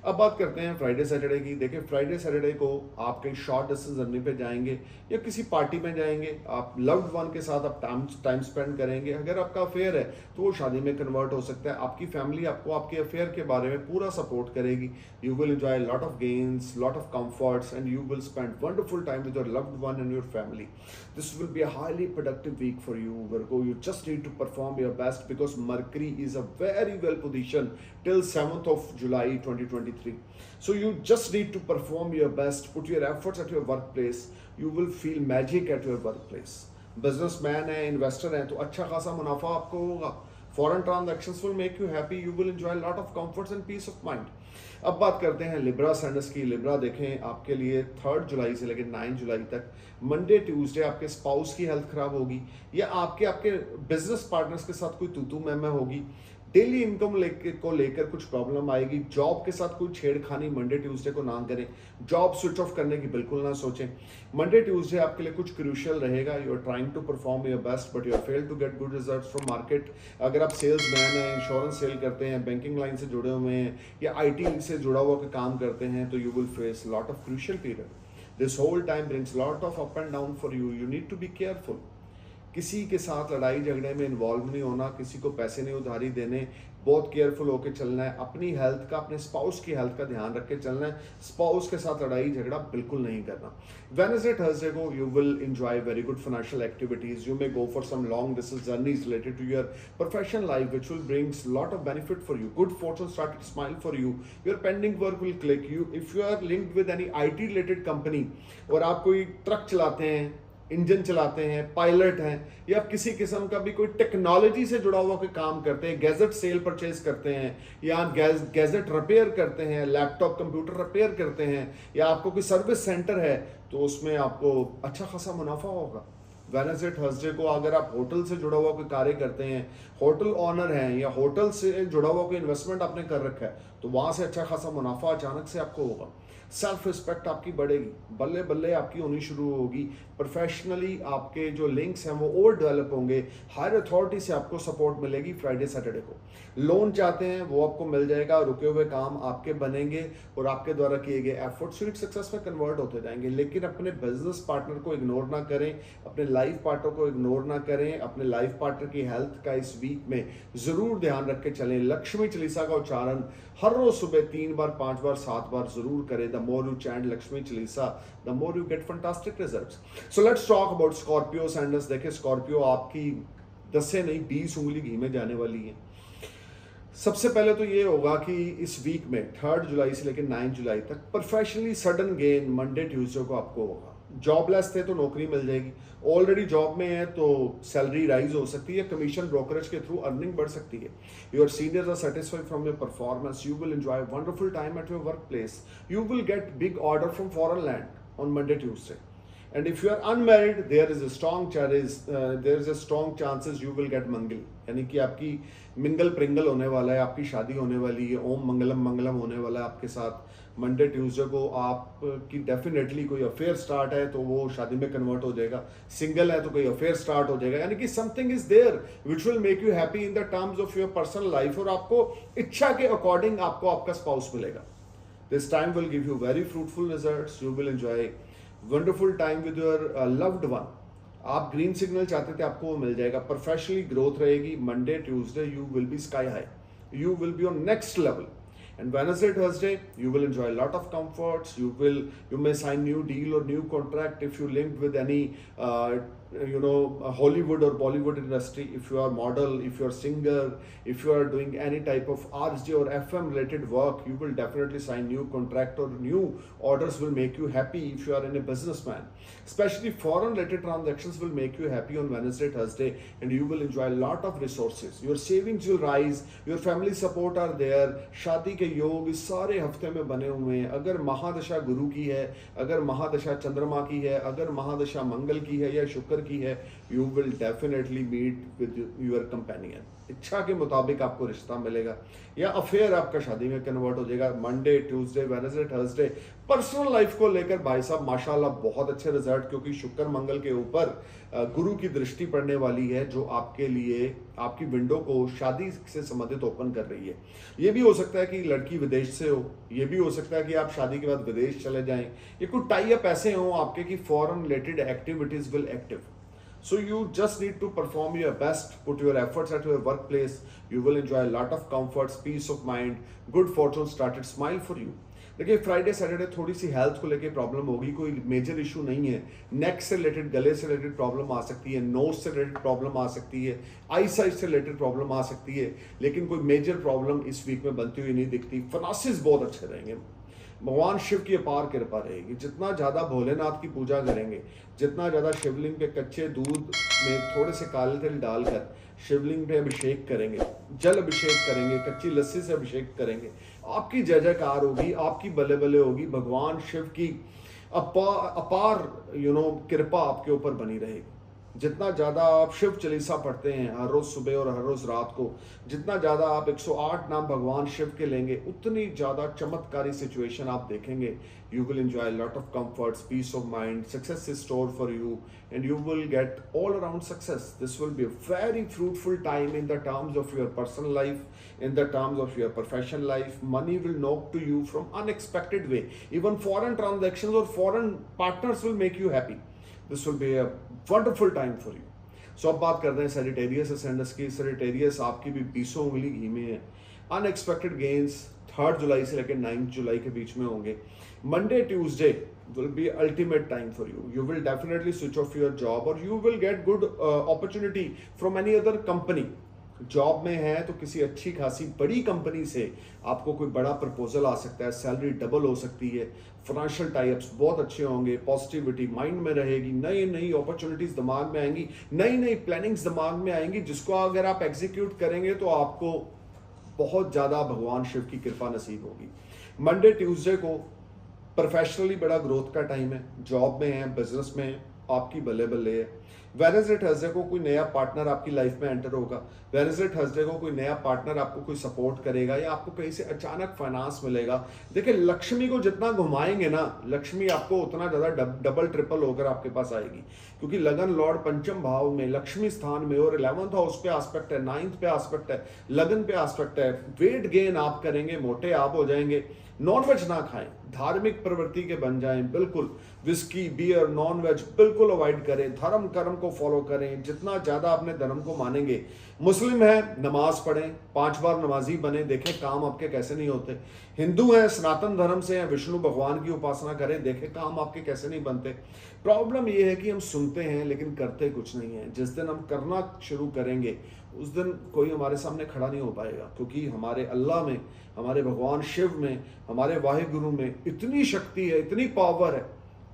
अब बात करते हैं फ्राइडे सैटरडे की। देखिए फ्राइडे सैटरडे को आप कहीं शॉर्ट डिस्टेंस जर्नी पे जाएंगे या किसी पार्टी में जाएंगे, आप लव्ड वन के साथ आप टाइम स्पेंड करेंगे। अगर आपका अफेयर है तो वो शादी में कन्वर्ट हो सकता है। आपकी फैमिली आपको आपके अफेयर के बारे में पूरा सपोर्ट करेगी। You will enjoy lot of gains, lot of comforts and you will spend wonderful time with your loved one and your family. This will be a highly productive week for you, Virgo. You just need to perform your best because Mercury is a very well positioned till 7th of July 2023. So you just need to perform your best, put your efforts at your workplace. You will feel magic at your workplace. Businessman है, investor है, तो अच्छा खासा मुनाफा आपको होगा। Foreign transactions will make you happy. You will enjoy a lot of comforts and peace of mind. अब बात करते हैं लिब्रा सैंडस की। लिब्रा देखें आपके लिए 3 जुलाई से लेकर 9 जुलाई तक मंडे ट्यूसडे आपके स्पाउस की हेल्थ खराब होगी या आपके बिजनेस पार्टनर्स के साथ कोई तू मैं होगी। डेली इनकम को लेकर कुछ प्रॉब्लम आएगी। जॉब के साथ कोई छेड़खानी मंडे ट्यूसडे को ना करें। जॉब स्विच ऑफ करने की बिल्कुल ना सोचें। मंडे ट्यूसडे आपके लिए कुछ क्रूशियल रहेगा। You are trying to perform your best but you are fail to get good results from market. अगर आप सेल्स मैन हैं, इंश्योरेंस सेल करते हैं, बैंकिंग लाइन से जुड़े हुए हैं या IT से जुड़ा हुआ काम करते हैं तो you will face lot of crucial period. This whole time brings lot of up and down for you. You need to be careful. किसी के साथ लड़ाई झगड़े में इन्वॉल्व नहीं होना, किसी को पैसे नहीं उधारी देने, बहुत केयरफुल होकर चलना है। अपनी हेल्थ का, अपने स्पाउस की हेल्थ का ध्यान रख के चलना है। स्पाउस के साथ लड़ाई झगड़ा बिल्कुल नहीं करना। वेडनेसडे थर्सडे को you will enjoy very good financial activities. You may go for some long distance journeys related to your professional life which will brings lot of benefit for you. Good fortune started smile for you. Your pending work will click. You if you are linked with any IT related company और आप कोई ट्रक चलाते हैं, इंजन चलाते हैं, पायलट हैं या किसी किस्म का भी कोई टेक्नोलॉजी से जुड़ा हुआ कोई काम करते हैं, गैजेट सेल परचेज करते हैं या गैजेट रिपेयर करते हैं, लैपटॉप कंप्यूटर रिपेयर करते हैं या आपको कोई सर्विस सेंटर है तो उसमें आपको अच्छा खासा मुनाफा होगा। वेडनेसडे थर्सडे को अगर आप होटल से जुड़ा हुआ कोई कार्य करते हैं, होटल ऑनर हैं या होटल से जुड़ा हुआ कोई इन्वेस्टमेंट आपने कर रखा है तो वहां से अच्छा खासा मुनाफा अचानक से आपको होगा। सेल्फ रिस्पेक्ट आपकी बढ़ेगी, बल्ले बल्ले आपकी होनी शुरू होगी। प्रोफेशनली आपके जो लिंक्स हैं वो और डेवलप होंगे। हायर अथॉरिटी से आपको सपोर्ट मिलेगी। फ्राइडे सैटरडे को लोन चाहते हैं वो आपको मिल जाएगा। रुके हुए काम आपके बनेंगे और आपके द्वारा किए गए एफर्ट्स स्वीट सक्सेस में कन्वर्ट होते जाएंगे। लेकिन अपने बिजनेस पार्टनर को इग्नोर ना करें, अपने लाइफ पार्टनर को इग्नोर ना करें। अपने लाइफ पार्टनर की हेल्थ का इस वीक में जरूर ध्यान रख के चलें। लक्ष्मी चालीसा का उच्चारण हर रोज सुबह 3 बार, 5 बार, 7 बार जरूर करें। The more you chant Lakshmi Chalisa the more you get fantastic results. So let's talk about Scorpio sandals. देखिए स्कॉर्पियो आपकी 10 से नहीं 20 उंगली घी में जाने वाली है। सबसे पहले तो ये होगा कि इस वीक में 3 जुलाई से लेकर 9 जुलाई तक professionally sudden gain Monday Tuesday को आपको होगा। जॉबलेस थे तो नौकरी मिल जाएगी, ऑलरेडी जॉब में है तो सैलरी राइज हो सकती है, कमीशन ब्रोकरेज के थ्रू अर्निंग बढ़ सकती है। Your seniors are satisfied from your performance. You will enjoy wonderful time at your work place. You will get big order from foreign land on Monday Tuesday. And if you are unmarried, there is a strong chances you will get मंगल, यानी कि आपकी मिंगल प्रिंगल होने वाला है, आपकी शादी होने वाली है। ओम मंगलम मंगलम होने वाला है आपके साथ। मंडे ट्यूसडे को आपकी डेफिनेटली कोई अफेयर स्टार्ट है तो वो शादी में कन्वर्ट हो जाएगा। सिंगल है तो कोई अफेयर स्टार्ट हो जाएगा। यानी कि something is there which will make you happy in the terms of your personal life और आपको इच्छा के अकॉर्डिंग आपको आपका स्पाउस मिलेगा। This time will give you very fruitful results. You will enjoy wonderful time with your loved one. आप ग्रीन सिग्नल चाहते थे आपको वो मिल जाएगा। प्रोफेशनली ग्रोथ रहेगी। Monday Tuesday you will be sky high, you will be on next level. And Wednesday, Thursday, you will enjoy a lot of comforts. You may sign new deal or new contract if you linked with any Hollywood or Bollywood industry. If you are model, if you are singer, if you are doing any type of RJ or FM related work, you will definitely sign new contract or new orders will make you happy. If you are in a businessman, especially foreign related transactions will make you happy on Wednesday, Thursday, and you will enjoy a lot of resources. Your savings will rise. Your family support are there. शादी के योग इस सारे हफ्ते में बने हुए हैं। अगर महादशा गुरु की है, अगर महादशा चंद्रमा की है, अगर महादशा मंगल की है या शुक्र की है, you will definitely meet with your companion. इच्छा के मुताबिक आपको रिश्ता मिलेगा, या अफेयर आपका शादी में कन्वर्ट हो जाएगा। Monday, Tuesday, Wednesday, Thursday personal life को लेकर भाई साहब माशाल्लाह बहुत अच्छे रिजल्ट, क्योंकि शुक्र मंगल के ऊपर गुरु की दृष्टि पड़ने वाली है, जो आपके लिए आपकी विंडो को शादी से संबंधित ओपन कर रही है। ये भी हो सकता है कि लड़की विदेश से हो, ये भी हो सकता है कि आप शादी के बाद विदेश चले जाएं, ये कुछ टाई अप ऐसे हो आपके कि foreign related activities will active. So you just need to perform your best, put your efforts at your workplace. You will enjoy a lot of comforts, peace of mind, good fortune started smile for you. देखिए फ्राइडे सैटरडे थोड़ी सी हेल्थ को लेके प्रॉब्लम होगी, कोई मेजर इशू नहीं है। नेक से रिलेटेड, गले से रिलेटेड प्रॉब्लम आ सकती है, नोज से रिलेटेड प्रॉब्लम आ सकती है, आई साइट से रिलेटेड प्रॉब्लम आ सकती है, लेकिन कोई मेजर प्रॉब्लम इस वीक में बनती हुई नहीं दिखती। फाइनेंसेस बहुत अच्छे रहेंगे, भगवान शिव की अपार कृपा रहेगी। जितना ज़्यादा भोलेनाथ की पूजा करेंगे, जितना ज़्यादा शिवलिंग पे कच्चे दूध में थोड़े से काले तिल डालकर शिवलिंग पे अभिषेक करेंगे, जल अभिषेक करेंगे, कच्ची लस्सी से अभिषेक करेंगे, आपकी जय जयकार होगी, आपकी बल्ले बल्ले होगी। भगवान शिव की अपार कृपा आपके ऊपर बनी रहेगी। जितना ज़्यादा आप शिव चालीसा पढ़ते हैं हर रोज़ सुबह और हर रोज़ रात को, जितना ज़्यादा आप 108 नाम भगवान शिव के लेंगे, उतनी ज़्यादा चमत्कारी सिचुएशन आप देखेंगे। You will enjoy lot of comforts, peace of mind, success is store for you and you will get all around success. This will be a very fruitful time in the terms of your personal life, in the terms of your professional life. Money will knock to you from unexpected way. Even foreign transactions or foreign partners will make you happy. This will be a wonderful time for you. So अब बात करते हैं Sagittarius ascendants की। Sagittarius आपकी भी 20 उंगली घी में है। Unexpected gains 3 जुलाई से लेकर 9 जुलाई के बीच में होंगे। Monday, Tuesday will be ultimate time for you. You will definitely switch off your job or you will get good opportunity from any other company. Job में है तो किसी अच्छी खासी बड़ी कंपनी से आपको कोई बड़ा प्रपोजल आ सकता है, सैलरी डबल हो सकती है, फाइनेंशियल टाइप्स बहुत अच्छे होंगे, पॉजिटिविटी माइंड में रहेगी, नई नई अपॉर्चुनिटीज दिमाग में आएंगी, नई नई प्लानिंग्स दिमाग में आएंगी, जिसको अगर आप एग्जीक्यूट करेंगे तो आपको बहुत ज़्यादा भगवान शिव की कृपा नसीब होगी। मंडे ट्यूसडे को प्रोफेशनली बड़ा ग्रोथ का टाइम है, जॉब में है, बिजनेस में है, आपकी बल्ले बल्ले है। वेडनेसडे थर्सडे को कोई नया पार्टनर आपकी लाइफ में एंटर होगा। वेडनेसडे थर्सडे को कोई नया पार्टनर आपको कोई सपोर्ट करेगा या आपको कहीं से अचानक फाइनेंस मिलेगा। देखिए लक्ष्मी को जितना घुमाएंगे ना, लक्ष्मी आपको उतना ज़्यादा डबल ट्रिपल होकर आपके पास आएगी, क्योंकि लगन लॉर्ड पंचम भाव में, लक्ष्मी स्थान में, और 11th हाउस पे एस्पेक्ट है, 9th पे एस्पेक्ट है, लगन पे एस्पेक्ट है। वेट गेन आप करेंगे, मोटे आप हो जाएंगे। नॉनवेज ना खाएं, धार्मिक प्रवृत्ति के बन जाएं, बिल्कुल विस्की बियर नॉनवेज बिल्कुल अवॉइड करें, धर्म कर्म को फॉलो करें। जितना ज्यादा अपने धर्म को मानेंगे, मुस्लिम है नमाज पढ़ें, 5 बार नमाजी बने, देखें काम आपके कैसे नहीं होते। हिंदू हैं, सनातन धर्म से हैं, विष्णु भगवान की उपासना करें, देखें काम आपके कैसे नहीं बनते। प्रॉब्लम ये है कि हम सुनते हैं लेकिन करते कुछ नहीं है। जिस दिन हम करना शुरू करेंगे उस दिन कोई हमारे सामने खड़ा नहीं हो पाएगा, क्योंकि हमारे अल्लाह में, हमारे भगवान शिव में, हमारे वाहिगुरु में इतनी शक्ति है, इतनी पावर है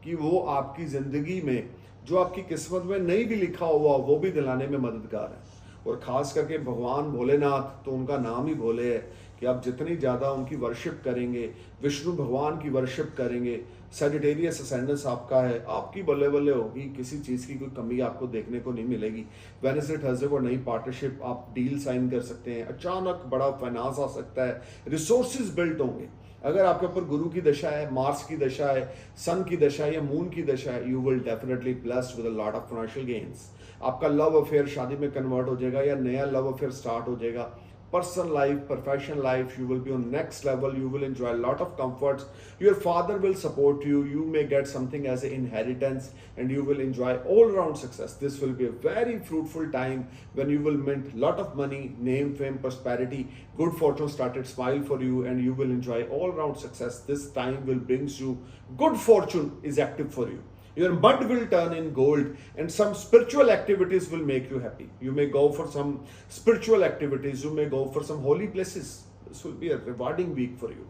कि वो आपकी ज़िंदगी में जो आपकी किस्मत में नहीं भी लिखा हुआ वो भी दिलाने में मददगार है। और ख़ास करके भगवान भोलेनाथ, तो उनका नाम ही भोले है कि आप जितनी ज़्यादा उनकी वर्शिप करेंगे, विष्णु भगवान की वर्शिप करेंगे, सैजिटेरियस असेंडेंस आपका है, आपकी बल्ले बल्ले होगी, किसी चीज़ की कोई कमी आपको देखने को नहीं मिलेगी। वेडनेसडे थर्सडे को नई पार्टनरशिप आप डील साइन कर सकते हैं, अचानक बड़ा फाइनेंस आ सकता है, रिसोर्सेज बिल्ट होंगे। अगर आपके ऊपर गुरु की दशा है, मार्स की दशा है, सन की दशा है या मून की दशा है, you will definitely blessed with a lot of financial gains. आपका लव अफेयर शादी में कन्वर्ट हो जाएगा या नया लव अफेयर स्टार्ट हो जाएगा। Personal life, professional life, you will be on next level. You will enjoy a lot of comforts. Your father will support you. You may get something as an inheritance, and you will enjoy all-round success. This will be a very fruitful time when you will mint lot of money, name, fame, prosperity. Good fortune started smile for you, and you will enjoy all-round success. This time will brings you good fortune is active for you. Your mud will turn in gold and some spiritual activities will make you happy. You may go for some spiritual activities, you may go for some holy places. This will be a rewarding week for you.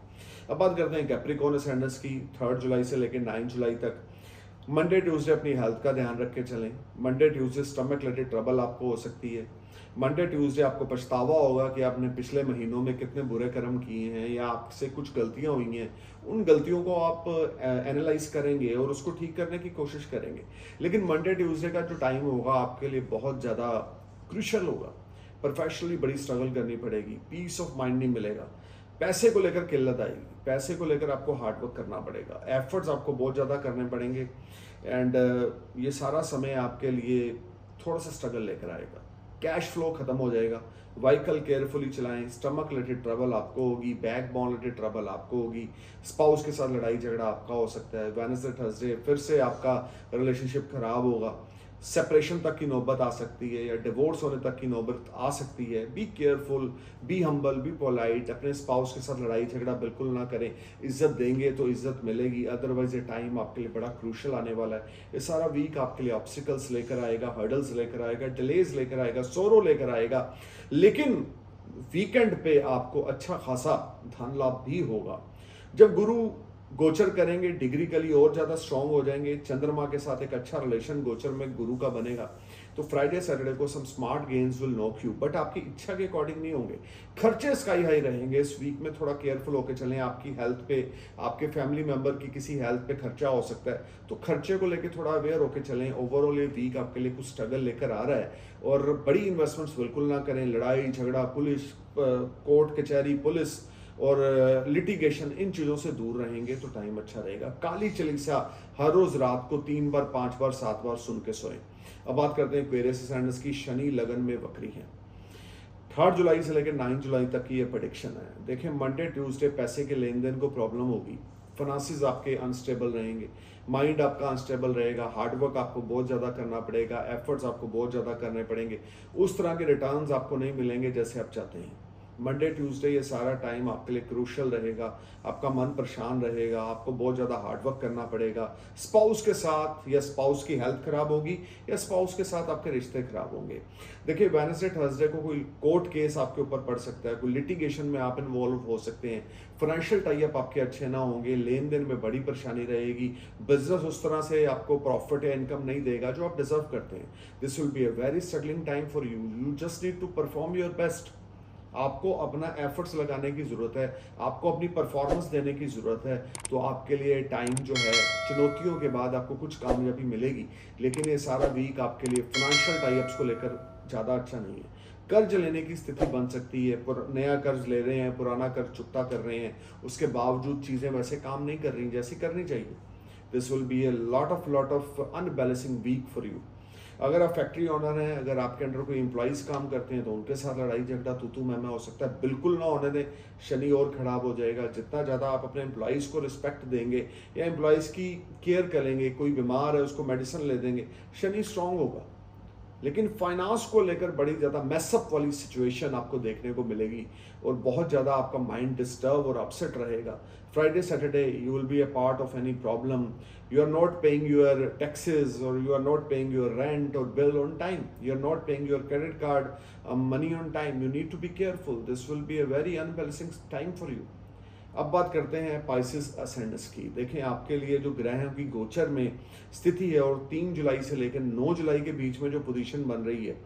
अब बात करते हैं कैप्रिकॉर्न असेंडेंस की। 3 जुलाई से लेकर 9 जुलाई तक मंडे ट्यूसडे अपनी हेल्थ का ध्यान रख के चलें। Monday Tuesday stomach related trouble आपको हो सकती है। मंडे ट्यूसडे आपको पछतावा होगा कि आपने पिछले महीनों में कितने बुरे कर्म किए हैं या आपसे कुछ गलतियां हुई हैं। उन गलतियों को आप एनालाइज करेंगे और उसको ठीक करने की कोशिश करेंगे। लेकिन मंडे ट्यूसडे का जो टाइम होगा आपके लिए बहुत ज़्यादा क्रूशियल होगा। प्रोफेशनली बड़ी स्ट्रगल करनी पड़ेगी, पीस ऑफ माइंड नहीं मिलेगा, पैसे को लेकर किल्लत आएगी, पैसे को लेकर आपको हार्ड वर्क करना पड़ेगा, एफर्ट्स आपको बहुत ज़्यादा करने पड़ेंगे एंड ये सारा समय आपके लिए थोड़ा सा स्ट्रगल लेकर आएगा। कैश फ्लो खत्म हो जाएगा, व्हीकल केयरफुली चलाएं, स्टमक रिलेटेड ट्रबल आपको होगी, बैक बोन रिलेटेड ट्रबल आपको होगी, स्पाउस के साथ लड़ाई झगड़ा आपका हो सकता है, वेडनेसडे थर्सडे फिर से आपका रिलेशनशिप खराब होगा, सेपरेशन तक की नौबत आ सकती है या डिवोर्स होने तक की नौबत आ सकती है। Be careful, be humble, be polite, अपने स्पाउस के साथ लड़ाई झगड़ा बिल्कुल ना करें, इज्जत देंगे तो इज्जत मिलेगी, अदरवाइज ये टाइम आपके लिए बड़ा क्रूशल आने वाला है। ये सारा वीक आपके लिए ऑब्स्टिकल्स लेकर आएगा, हर्डल्स लेकर आएगा, डिलेज लेकर आएगा, सोरो लेकर आएगा, लेकिन वीकेंड पे आपको अच्छा खासा धन लाभ भी होगा। जब गुरु गोचर करेंगे डिग्रिकली और ज़्यादा स्ट्रांग हो जाएंगे, चंद्रमा के साथ एक अच्छा रिलेशन गोचर में गुरु का बनेगा, तो फ्राइडे सैटरडे को some smart gains will knock you, but आपकी इच्छा के अकॉर्डिंग नहीं होंगे। खर्चे स्काई हाई रहेंगे इस वीक में, थोड़ा केयरफुल होकर चलें। आपकी हेल्थ पे, आपके फैमिली मेंबर की किसी हेल्थ पे खर्चा हो सकता है, तो खर्चे को लेकर थोड़ा अवेयर होकर चलें। ओवरऑल ये वीक आपके लिए कुछ स्ट्रगल लेकर आ रहा है और बड़ी इन्वेस्टमेंट्स बिल्कुल ना करें। लड़ाई झगड़ा, पुलिस, कोर्ट कचहरी, पुलिस और लिटिगेशन, इन चीज़ों से दूर रहेंगे तो टाइम अच्छा रहेगा। काली चालीसा हर रोज़ रात को 3 बार, 5 बार, 7 बार सुन के सोएं। अब बात करते हैं एक्वेरियस एंड की। शनि लगन में वक्री है। 3 जुलाई से लेकर 9 जुलाई तक की ये प्रेडिक्शन है। देखें, मंडे ट्यूसडे पैसे के लेन देन को प्रॉब्लम होगी, फाइनेंसेस आपके अनस्टेबल रहेंगे, माइंड आपका अनस्टेबल रहेगा, हार्डवर्क आपको बहुत ज़्यादा करना पड़ेगा, एफर्ट्स आपको बहुत ज़्यादा करने पड़ेंगे, उस तरह के रिटर्न्स आपको नहीं मिलेंगे जैसे आप चाहते हैं। मंडे ट्यूसडे ये सारा टाइम आपके लिए क्रूशल रहेगा, आपका मन परेशान रहेगा, आपको बहुत ज़्यादा हार्डवर्क करना पड़ेगा। स्पाउस के साथ, या स्पाउस की हेल्थ खराब होगी या स्पाउस के साथ आपके रिश्ते खराब होंगे। देखिए, वेडनेसडे थर्सडे को कोई कोर्ट केस आपके ऊपर पड़ सकता है, कोई लिटिगेशन में आप इन्वॉल्व हो सकते हैं, फाइनेंशियल टाई अप आपके अच्छे ना होंगे, लेन देन में बड़ी परेशानी रहेगी, बिजनेस उस तरह से आपको प्रॉफिट या इनकम नहीं देगा जो आप डिजर्व करते हैं। This will be a very struggling time for you. You just need to perform your best. आपको अपना एफर्ट्स लगाने की ज़रूरत है, आपको अपनी परफॉर्मेंस देने की ज़रूरत है, तो आपके लिए टाइम जो है, चुनौतियों के बाद आपको कुछ कामयाबी मिलेगी। लेकिन ये सारा वीक आपके लिए फाइनेंशियल टाइप्स को लेकर ज़्यादा अच्छा नहीं है। कर्ज लेने की स्थिति बन सकती है, नया कर्ज ले रहे हैं, पुराना कर्ज चुकता कर रहे हैं, उसके बावजूद चीज़ें वैसे काम नहीं कर रही जैसी करनी चाहिए। This will be a lot of unbalancing week for you. अगर आप फैक्ट्री ओनर हैं, अगर आपके अंडर कोई एम्प्लॉइज काम करते हैं, तो उनके साथ लड़ाई झगड़ा, तू मैं हो सकता है। बिल्कुल ना होने दें, शनि और खराब हो जाएगा। जितना ज़्यादा आप अपने एम्प्लॉइज़ को रिस्पेक्ट देंगे या एम्प्लॉइज़ की केयर करेंगे, कोई बीमार है उसको मेडिसिन ले देंगे, शनि स्ट्रांग होगा। लेकिन फाइनेंस को लेकर बड़ी ज़्यादा मैसअप वाली सिचुएशन आपको देखने को मिलेगी और बहुत ज़्यादा आपका माइंड डिस्टर्ब और अपसेट रहेगा। Friday Saturday you will be a part of any problem, you are not paying your taxes, or you are not paying your rent or bill on time, you are not paying your credit card money on time. You need to be careful. This will be a very unbalancing time for you. अब बात करते हैं पाइसेस असेंडेंस की। देखें, आपके लिए जो ग्रहों की गोचर में स्थिति है और 3 जुलाई से लेकर 9 जुलाई के बीच में जो पोजीशन बन रही है,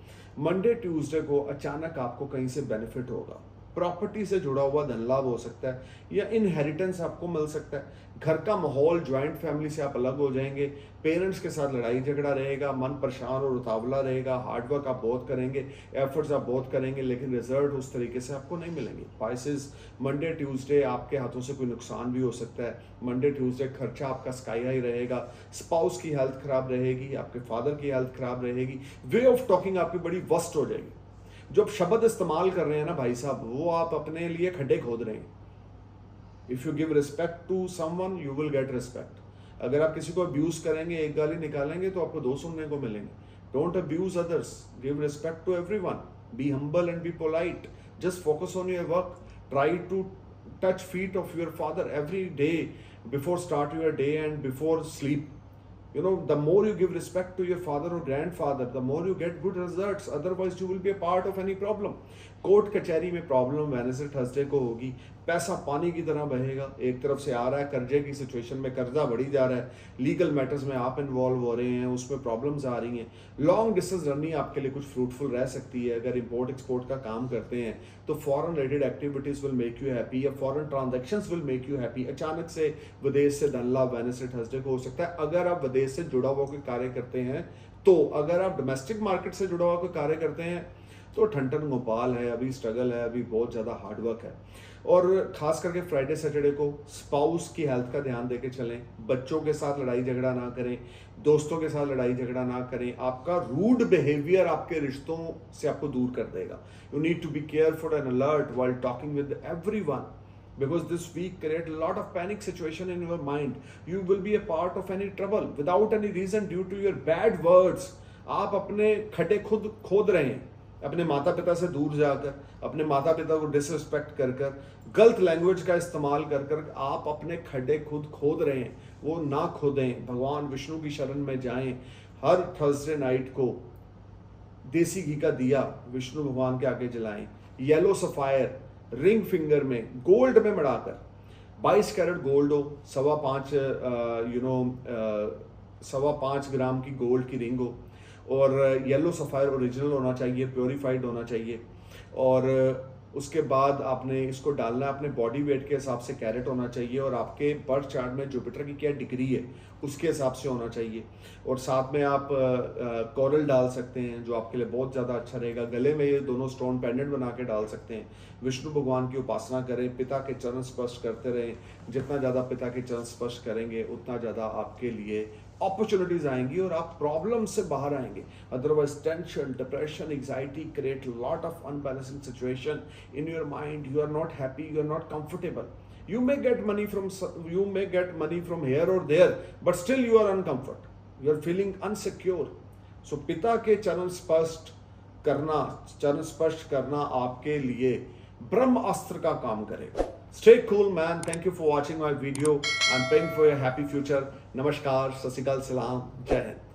मंडे ट्यूसडे को अचानक आपको कहीं से बेनिफिट होगा, प्रॉपर्टी से जुड़ा हुआ धन लाभ हो सकता है या इनहेरिटेंस आपको मिल सकता है। घर का माहौल, ज्वाइंट फैमिली से आप अलग हो जाएंगे, पेरेंट्स के साथ लड़ाई झगड़ा रहेगा, मन परेशान और उतावला रहेगा, हार्डवर्क आप बहुत करेंगे, एफर्ट्स आप बहुत करेंगे, लेकिन रिजल्ट उस तरीके से आपको नहीं मिलेंगे। पाइसेस, मंडे ट्यूसडे आपके हाथों से कोई नुकसान भी हो सकता है। मंडे ट्यूसडे खर्चा आपका स्काई हाई रहेगा, स्पाउस की हेल्थ खराब रहेगी, आपके फादर की हेल्थ खराब रहेगी, वे ऑफ टॉकिंग आपकी बड़ी वर्स्ट हो जाएगी। जो आप शब्द इस्तेमाल कर रहे हैं ना भाई साहब, वो आप अपने लिए खड्डे खोद रहे हैं। If you give respect to someone, you will get respect. अगर आप किसी को अब्यूज करेंगे, एक गाली निकालेंगे, तो आपको 2 सुनने को मिलेंगे। Don't abuse others, give respect to everyone, be humble and be polite, just focus on your work, try to touch feet of your father every day before start your day and before sleep. You know, the more you give respect to your father or grandfather, the more you get good results. Otherwise, you will be a part of any problem. Court कचहरी में प्रॉब्लम वेडनेसडे थर्सडे को होगी, पैसा पानी की तरह बहेगा, एक तरफ से आ रहा है, कर्जे की सिचुएशन में कर्जा बढ़ी जा रहा है, लीगल मैटर्स में आप इन्वॉल्व हो रहे हैं, उसमें प्रॉब्लम्स आ रही हैं। लॉन्ग डिस्टेंस जर्नी आपके लिए कुछ फ्रूटफुल रह सकती है। अगर इंपोर्ट एक्सपोर्ट का काम करते हैं तो foreign related activities will make you happy, या foreign transactions will make you happy. अचानक से विदेश से धन लाभ वेडनेसडे थर्सडे को हो सकता है, अगर आप विदेश से जुड़ा हुआ कोई कार्य करते हैं तो। अगर आप डोमेस्टिक मार्केट से जुड़ा हुआ कोई कार्य करते हैं तो ठन गोपाल है, अभी स्ट्रगल है, अभी बहुत ज़्यादा हार्डवर्क है। और खास करके फ्राइडे सैटरडे को स्पाउस की हेल्थ का ध्यान देके चलें, बच्चों के साथ लड़ाई झगड़ा ना करें, दोस्तों के साथ लड़ाई झगड़ा ना करें। आपका रूड बिहेवियर आपके रिश्तों से आपको दूर कर देगा। You need to be careful and alert while talking with everyone, because this week create a lot of panic situation in your mind. You will be a part of any trouble without any reason due to your bad words. आप अपने खड्डे खुद खोद रहे हैं, अपने माता पिता से दूर जाकर, अपने माता पिता को डिसरिस्पेक्ट कर कर, गलत लैंग्वेज का इस्तेमाल कर कर आप अपने खड्डे खुद खोद रहे हैं। वो ना खोदें, भगवान विष्णु की शरण में जाएं। हर थर्सडे नाइट को देसी घी का दिया विष्णु भगवान के आगे जलाएं। येलो सफायर रिंग फिंगर में गोल्ड में मढ़ाकर, 22 कैरेट गोल्ड हो, 5.5 ग्राम की गोल्ड की रिंग हो, और येलो सफायर ओरिजिनल होना चाहिए, प्योरीफाइड होना चाहिए। और उसके बाद आपने इसको डालना है, अपने बॉडी वेट के हिसाब से कैरेट होना चाहिए, और आपके बर्थ चार्ट में जुपिटर की क्या डिग्री है उसके हिसाब से होना चाहिए। और साथ में आप कोरल डाल सकते हैं जो आपके लिए बहुत ज़्यादा अच्छा रहेगा। गले में ये दोनों स्टोन पेंडेंट बना के डाल सकते हैं। विष्णु भगवान की उपासना करें, पिता के चरण स्पर्श करते रहें। जितना ज़्यादा पिता के चरण स्पर्श करेंगे उतना ज़्यादा आपके लिए अपॉर्चुनिटीज आएंगी और आप प्रॉब्लम से बाहर आएंगे। Otherwise tension, depression, anxiety create lot of unbalancing situation in your mind. You are not happy, you are not comfortable. You may get money from here or there, but still you are uncomfort, you are feeling insecure. So पिता के चरण स्पर्श करना आपके लिए ब्रह्म अस्त्र का काम करेगा। Stay cool man, thank you for watching my video. I'm praying for your happy future. नमस्कार, सत श्री अकाल, सलाम, जय हिंद।